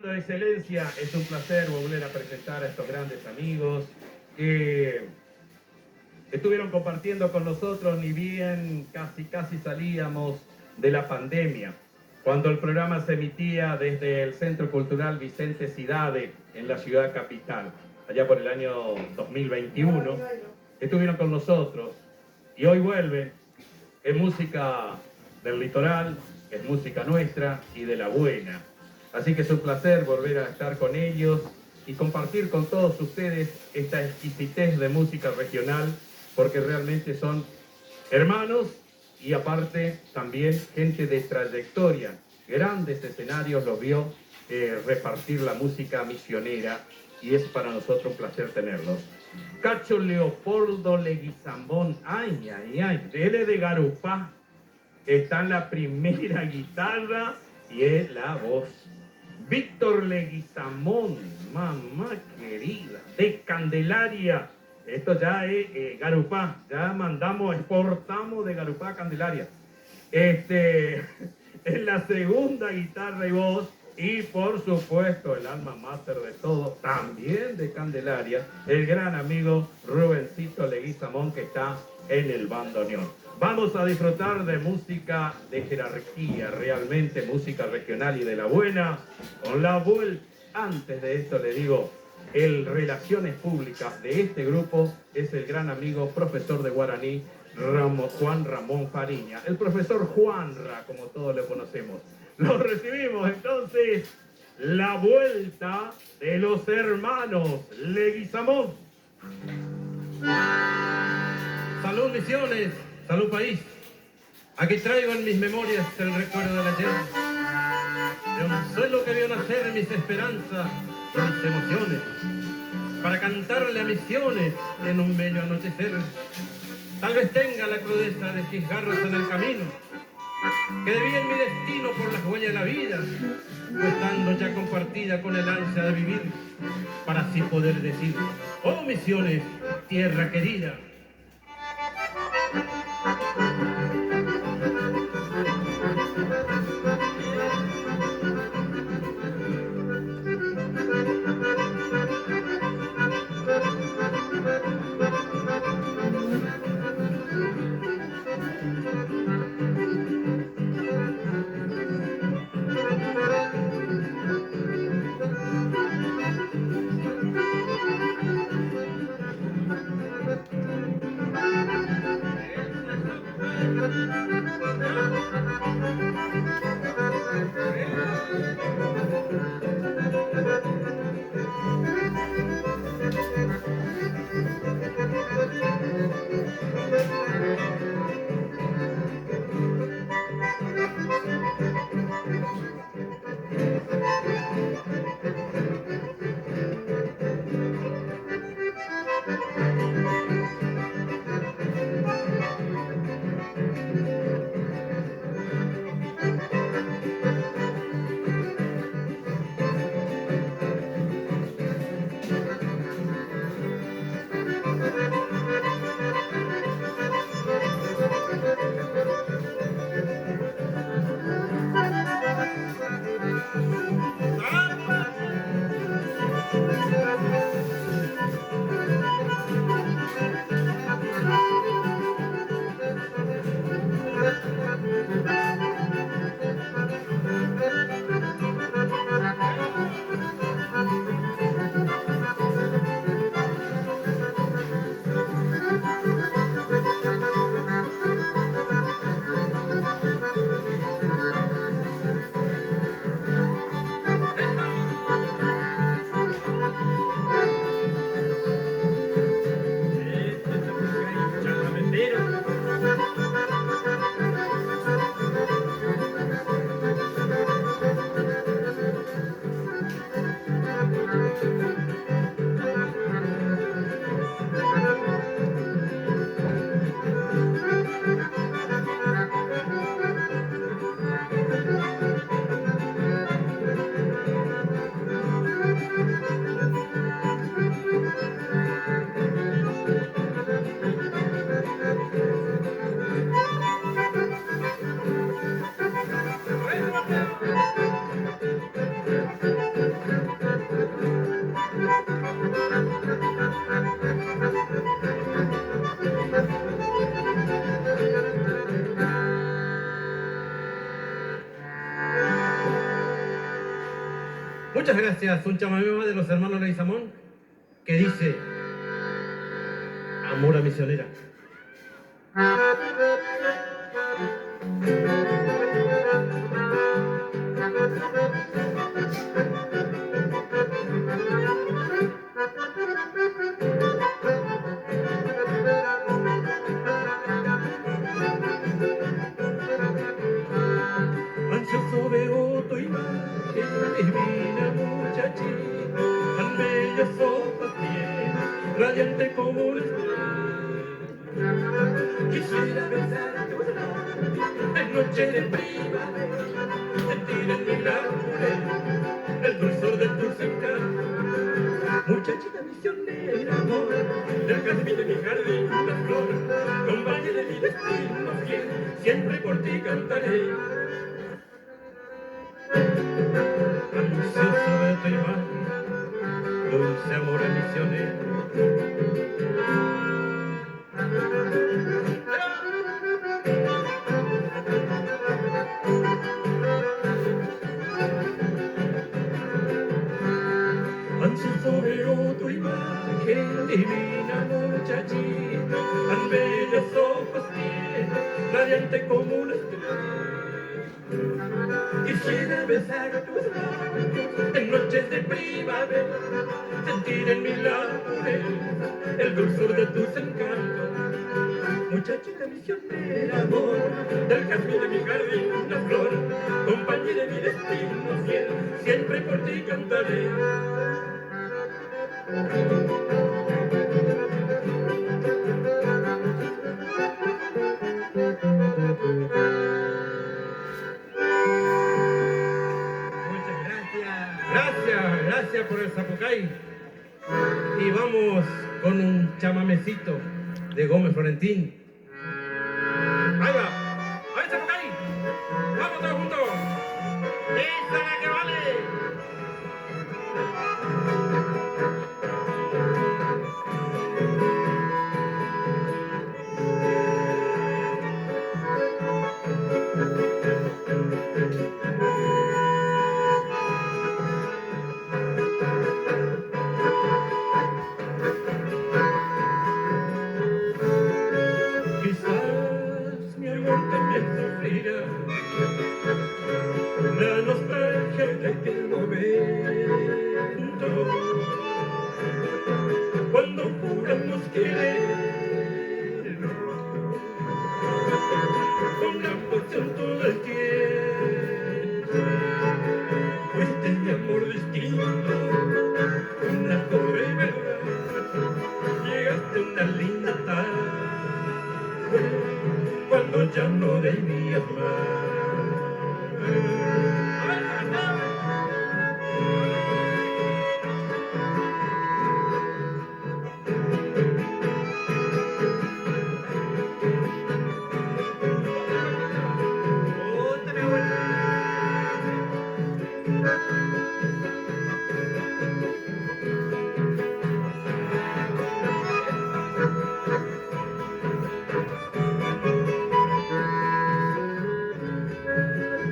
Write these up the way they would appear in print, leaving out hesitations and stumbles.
Tu Excelencia, es un placer volver a presentar a estos grandes amigos que estuvieron compartiendo con nosotros, ni bien casi salíamos de la pandemia, cuando el programa se emitía desde el Centro Cultural Vicente Cidade en la ciudad capital, allá por el año 2021. Estuvieron con nosotros y hoy vuelven. Es música del litoral, es música nuestra y de la buena. Así que es un placer volver a estar con ellos y compartir con todos ustedes esta exquisitez de música regional, porque realmente son hermanos y aparte también gente de trayectoria. Grandes escenarios los vio repartir la música misionera y es para nosotros un placer tenerlos. Cacho Leopoldo Leguizamón, ay, él es de Garupá, está en la primera guitarra y es la voz. Víctor Leguizamón, mamá querida, de Candelaria. Esto ya es Garupá, ya exportamos de Garupá a Candelaria. En la segunda guitarra y voz, y por supuesto el alma mater de todo, también de Candelaria, el gran amigo Rubencito Leguizamón, que está en el bandoneón. Vamos a disfrutar de música de jerarquía, realmente música regional y de la buena, con la vuelta. Antes de esto le digo, el Relaciones Públicas de este grupo es el gran amigo profesor de guaraní, Juan Ramón Fariña, el profesor Juanra, como todos lo conocemos. Lo recibimos entonces, la vuelta de los hermanos Leguizamón. Salud Misiones, salud país. Aquí traigo en mis memorias el recuerdo del ayer, de un suelo que vio nacer mis esperanzas y mis emociones, para cantarle a Misiones en un bello anochecer. Tal vez tenga la crudeza de fijarnos en el camino, que debía en mi destino por las huellas de la vida, no estando ya compartida con el ansia de vivir, para así poder decir: oh Misiones, tierra querida. Muchas gracias. Un chamamé más de los hermanos Leguizamón que dice: Amor a misionera. Ansioso veo tu imagen, divina muchachita, tan bellos ojos tiene, radiante como un quisiera besar tus labios en noche de primavera, sentir en mi laurel el dulzor de tus encantos. Muchachita misionera, amor, del jazmín de mi jardín, la flor, compañera de mi destino fiel, siempre por ti cantaré. Ansioso de tu imagen, dulce amor misionero. Ansioso veo tu imagen, divina muchachita, tan bellos ojos tiene, radiante como una estrella. Quisiera besar tus labios en noches de primavera, sentir en mi laurel el dulzor de tus encantos. Muchachita misionera, amor, del jazmín de mi jardín, la flor, compañera de mi destino fiel, siempre por ti cantaré. Muchas gracias. Gracias por el zapucay. Y vamos con un chamamecito de Gómez Florentín. Ahí va, ahí zapucay. Vamos todos juntos. ¡Esa la que vale! Quizás mi amor también sufrirá la nostalgia de aquel momento cuando juramos querernos con la pasión todo el tiempo. Fuiste mi amor distinto, una joven verdad, llegaste una linda tarde cuando ya no debías más.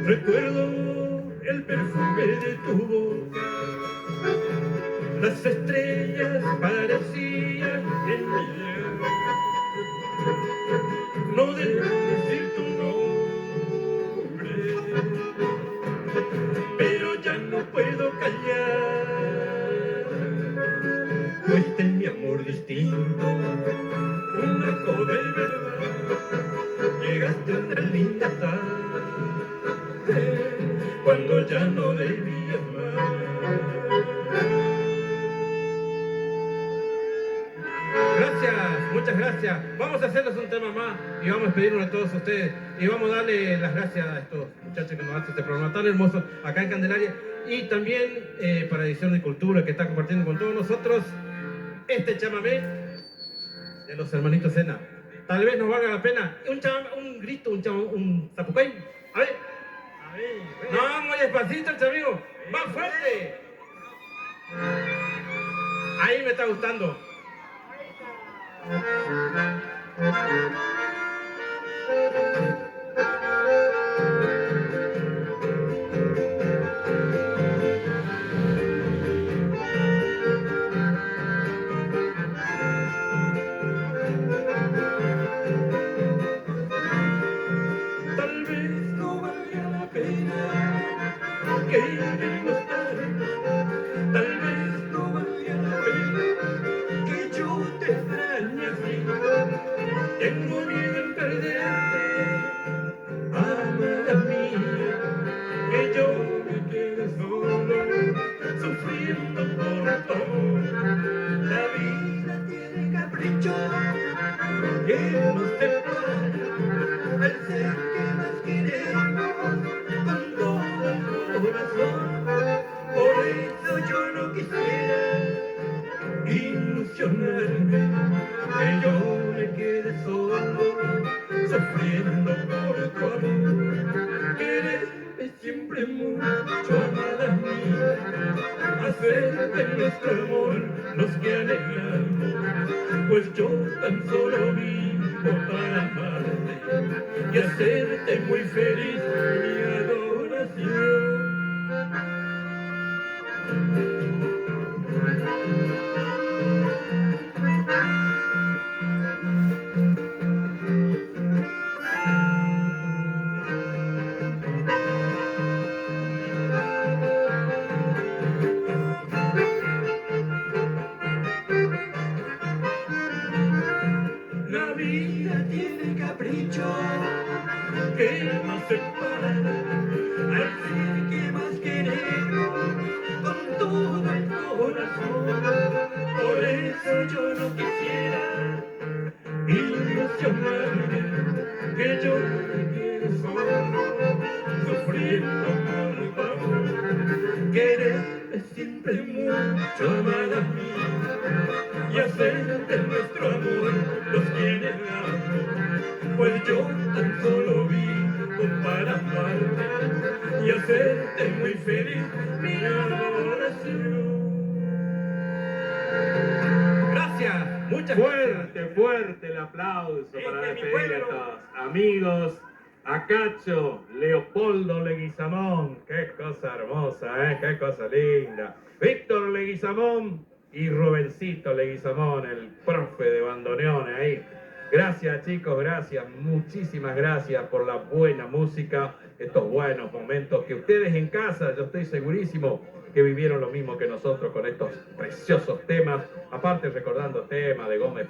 Recuerdo el perfume de tu boca, las estrellas parecían en mi vida. No debo decir tu nombre, pero ya no puedo callar. Fuiste mi amor distinto, una joven verdad, llegaste una linda tarde cuando ya no debía más. Gracias, muchas gracias. Vamos a hacerles un tema más y vamos a despedirnos de todos ustedes y vamos a darle las gracias a estos muchachos que nos hacen este programa tan hermoso acá en Candelaria y también para Edición de Cultura que está compartiendo con todos nosotros este chamamé de los hermanitos Sena. Tal vez nos valga la pena un grito, un zapucay. A ver. No, muy despacito, amigo. Más fuerte. Ahí me está gustando. nos separa el ser que más queremos con todo el corazón. Por eso yo no quisiera ilusionarme, que yo me quede solo, sufriendo por tu amor. Quererme siempre mucho, amada mía, hacer de nuestro amor los que alegramos, pues yo tan solo vivo para amarte y hacerte muy feliz, mi adoración. La vida tiene capricho que nos separa al ser que más queremos con todo el corazón. Por eso yo no quisiera ilusionarme, que yo me quede solo, sufriendo por tu amor. Quererme siempre mucho, amada mía, y hacer de nuestro amor los quienes amamos, pues yo tan solo vivo para amarte y hacerte muy feliz, mi adoración. Gracias, muchas Fuerte, gracias. fuerte el aplauso para Mi despedir a pueblo. estos amigos. A Cacho, Leopoldo Leguizamón, qué cosa hermosa, qué cosa linda. Víctor Leguizamón y Rubencito Leguizamón, el profe de bandoneones ahí. Gracias chicos, gracias, muchísimas gracias por la buena música, estos buenos momentos que ustedes en casa, yo estoy segurísimo que vivieron lo mismo que nosotros con estos preciosos temas, aparte recordando temas de Gómez